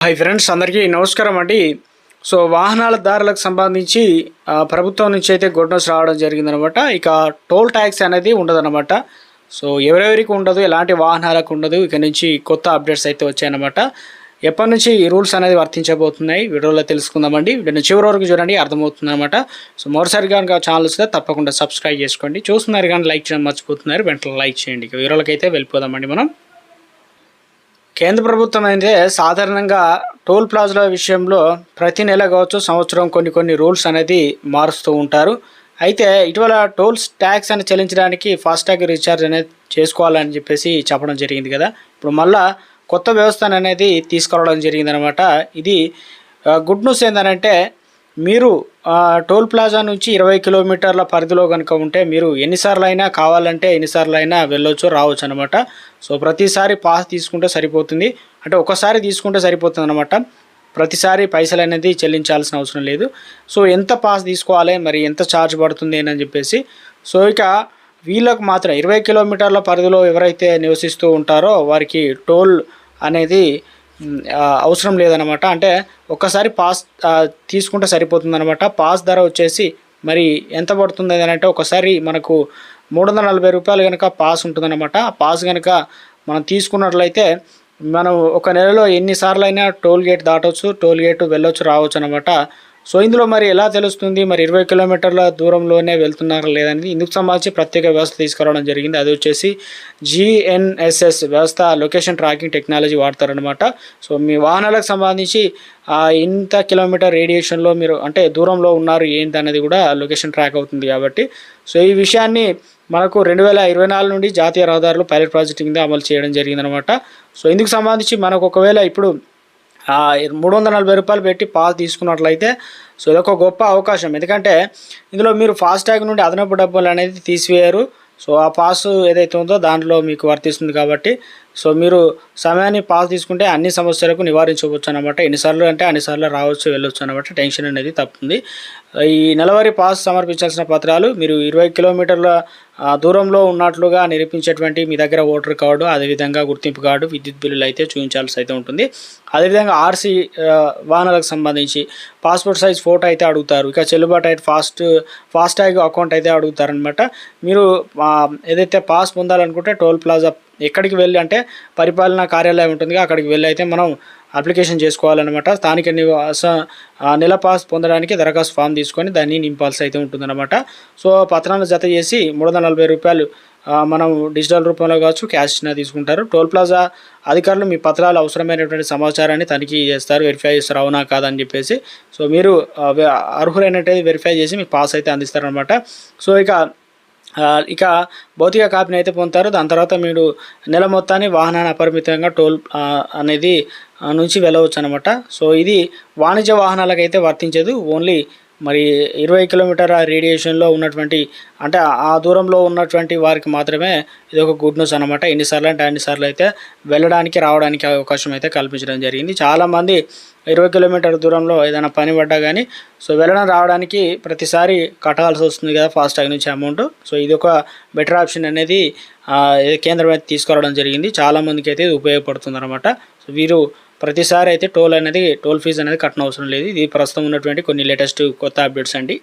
Hi friends, అందరికీ నమస్కారం అండి. సో వాహనాల దారులకు సంబంధించి ప్రభుత్వం నుంచి అయితే గుడ్ న్యూస్ రావడం జరిగిందనమాట. ఇక టోల్ ట్యాక్స్ అనేది ఉండదన్నమాట. సో ఎవరెవరికి ఉండదు, ఎలాంటి వాహనాలకు ఉండదు. ఇక నుంచి కొత్త అప్డేట్స్ అయితే వచ్చాయన్నమాట. ఎప్పటి నుంచి ఈ రూల్స్ అనేది వర్తించబోతున్నాయి వీడియోలో తెలుసుకుందామండి. వీడియోని చివరి వరకు చూడండి, అర్థమవుతుంది అనమాట. సో మరోసారి కనుక ఛానల్ వస్తే తప్పకుండా సబ్స్క్రైబ్ చేసుకోండి. చూస్తున్నారు కానీ లైక్ చేయడం మర్చిపోతున్నారు, వెంటనే లైక్ చేయండి. ఇక వీడియోలకి అయితే వెళ్ళిపోదామండి మనం. కేంద్ర ప్రభుత్వం అయితే సాధారణంగా టోల్ ప్లాజాల విషయంలో ప్రతి నెల కావచ్చు, సంవత్సరం కొన్ని రూల్స్ అనేది మారుస్తూ ఉంటారు. అయితే ఇటీవల టోల్స్ ట్యాక్స్ అని చెల్లించడానికి ఫాస్టాగ్ రీఛార్జ్ అనేది చేసుకోవాలని చెప్పేసి చెప్పడం జరిగింది కదా. ఇప్పుడు మళ్ళా కొత్త వ్యవస్థను అనేది తీసుకురావడం జరిగిందనమాట. ఇది గుడ్ న్యూస్ ఏంటంటే, మీరు టోల్ ప్లాజా నుంచి 20 కిలోమీటర్ల పరిధిలో కనుక ఉంటే మీరు ఎన్నిసార్లు అయినా కావాలంటే ఎన్నిసార్లు అయినా వెళ్ళొచ్చు, రావచ్చు అనమాట. సో ప్రతిసారి పాస్ తీసుకుంటే సరిపోతుంది, అంటే ఒకసారి తీసుకుంటే సరిపోతుంది అనమాట. ప్రతిసారి పైసలు అనేది చెల్లించాల్సిన అవసరం లేదు. సో ఎంత పాస్ తీసుకోవాలి, మరి ఎంత ఛార్జ్ పడుతుంది అని చెప్పేసి. సో ఇక వీళ్ళకు మాత్రం 20 కిలోమీటర్ల పరిధిలో ఎవరైతే నివసిస్తూ ఉంటారో వారికి టోల్ అనేది అవసరం లేదనమాట. అంటే ఒక్కసారి పాస్ తీసుకుంటే సరిపోతుందనమాట. పాస్ ధర వచ్చేసి మరి ఎంత పడుతుంది అని అంటే, ఒకసారి మనకు 340 రూపాయలు కనుక పాస్ ఉంటుందన్నమాట. ఆ పాస్ కనుక మనం తీసుకున్నట్లయితే మనం ఒక నెలలో ఎన్నిసార్లు అయినా టోల్ గేట్ దాటవచ్చు, టోల్ గేట్ వెళ్ళొచ్చు, రావచ్చు అనమాట. సో ఇందులో మరి ఎలా తెలుస్తుంది మరి 20 కిలోమీటర్ల దూరంలోనే వెళ్తున్నారా లేదనేది? ఇందుకు సంబంధించి ప్రత్యేక వ్యవస్థ తీసుకురావడం జరిగింది. అది వచ్చేసి GNSS వ్యవస్థ, లొకేషన్ ట్రాకింగ్ టెక్నాలజీ వాడతారనమాట. సో మీ వాహనాలకు సంబంధించి ఇంత కిలోమీటర్ రేడియేషన్లో మీరు అంటే దూరంలో ఉన్నారు ఏంటి అనేది కూడా లొకేషన్ ట్రాక్ అవుతుంది కాబట్టి. సో ఈ విషయాన్ని మనకు 2024 నుండి జాతీయ రహదారులు పైలట్ ప్రాజెక్ట్ కింద అమలు చేయడం జరిగిందనమాట. సో ఇందుకు సంబంధించి మనకు ఒకవేళ ఇప్పుడు 340 రూపాయలు పెట్టి పాస్ తీసుకున్నట్లయితే సో ఇదొక గొప్ప అవకాశం. ఎందుకంటే ఇందులో మీరు ఫాస్టాగ్ నుండి అదనపు డబ్బులు అనేది తీసివేయరు. సో ఆ పాస్ ఏదైతే ఉందో దాంట్లో మీకు వర్తిస్తుంది కాబట్టి. సో మీరు సమయాన్ని పాస్ తీసుకుంటే అన్ని సమస్యలకు నివారించవచ్చు అనమాట. ఎన్నిసార్లు అంటే అన్నిసార్లు రావచ్చు, వెళ్ళొచ్చు అనమాట. టెన్షన్ అనేది తప్పుతుంది. ఈ నెలవారీ పాస్ సమర్పించాల్సిన పత్రాలు మీరు 20 కిలోమీటర్ల దూరంలో ఉన్నట్లుగా నిరూపించేటువంటి మీ దగ్గర ఓటర్ కార్డు, అదేవిధంగా గుర్తింపు కార్డు, విద్యుత్ బిల్లులు అయితే చూపించాల్సి అయితే ఉంటుంది. అదేవిధంగా RC వాహనాలకు సంబంధించి పాస్పోర్ట్ సైజ్ ఫోటో అయితే అడుగుతారు. ఇక చెల్లుబాటు అయితే ఫాస్టాగ్ అకౌంట్ అయితే అడుగుతారనమాట. మీరు ఏదైతే పాస్ పొందాలనుకుంటే టోల్ ప్లాజా ఎక్కడికి వెళ్ళి అంటే పరిపాలనా కార్యాలయం ఉంటుంది, అక్కడికి వెళ్ళి అయితే మనం అప్లికేషన్ చేసుకోవాలన్నమాట. స్థానిక నెల పాస్ పొందడానికి దరఖాస్తు ఫామ్ తీసుకొని దాన్ని నింపాల్సి అయితే ఉంటుందన్నమాట. సో పత్రాలను జత చేసి 340 రూపాయలు మనం డిజిటల్ రూపంలో కావచ్చు, క్యాష్ తీసుకుంటారు. టోల్ ప్లాజా అధికారులు మీ పత్రాలు అవసరమైనటువంటి సమాచారాన్ని తనిఖీ చేస్తారు, వెరిఫై చేస్తారు అవునా కాదని చెప్పేసి. సో మీరు అర్హులైనట్టు వెరిఫై చేసి మీకు పాస్ అయితే అందిస్తారనమాట. సో ఇక భౌతిక కాపీని అయితే పొందుతారు. దాని తర్వాత మీరు నెల మొత్తాన్ని వాహనాన్ని అపరిమితంగా టోల్ అనేది నుంచి వెళ్ళవచ్చు అనమాట. సో ఇది వాణిజ్య వాహనాలకు అయితే వర్తించదు. ఓన్లీ మరి 20 కిలోమీటర్ల రేడియేషన్లో ఉన్నటువంటి అంటే ఆ దూరంలో ఉన్నటువంటి వారికి మాత్రమే ఇది ఒక గుడ్ న్యూస్ అనమాట. ఎన్నిసార్లు అంటే అన్నిసార్లు అయితే వెళ్ళడానికి రావడానికి అవకాశం అయితే కల్పించడం జరిగింది. చాలామంది 20 కిలోమీటర్ల దూరంలో ఏదైనా పని పడ్డా కానీ సో వెళ్ళడం రావడానికి ప్రతిసారి కట్టాల్సి వస్తుంది కదా ఫాస్టాగ్ నుంచి అమౌంట్. సో ఇది ఒక బెటర్ ఆప్షన్ అనేది కేంద్రం అయితే తీసుకురావడం జరిగింది. చాలామందికి అయితే ఇది ఉపయోగపడుతుంది అనమాట. సో వీరు ప్రతిసారి అయితే టోల్ ఫీజు అనేది కట్టనవసరం లేదు. ఇది ప్రస్తుతం ఉన్నటువంటి కొన్ని లేటెస్ట్ కొత్త అప్డేట్స్ అండి.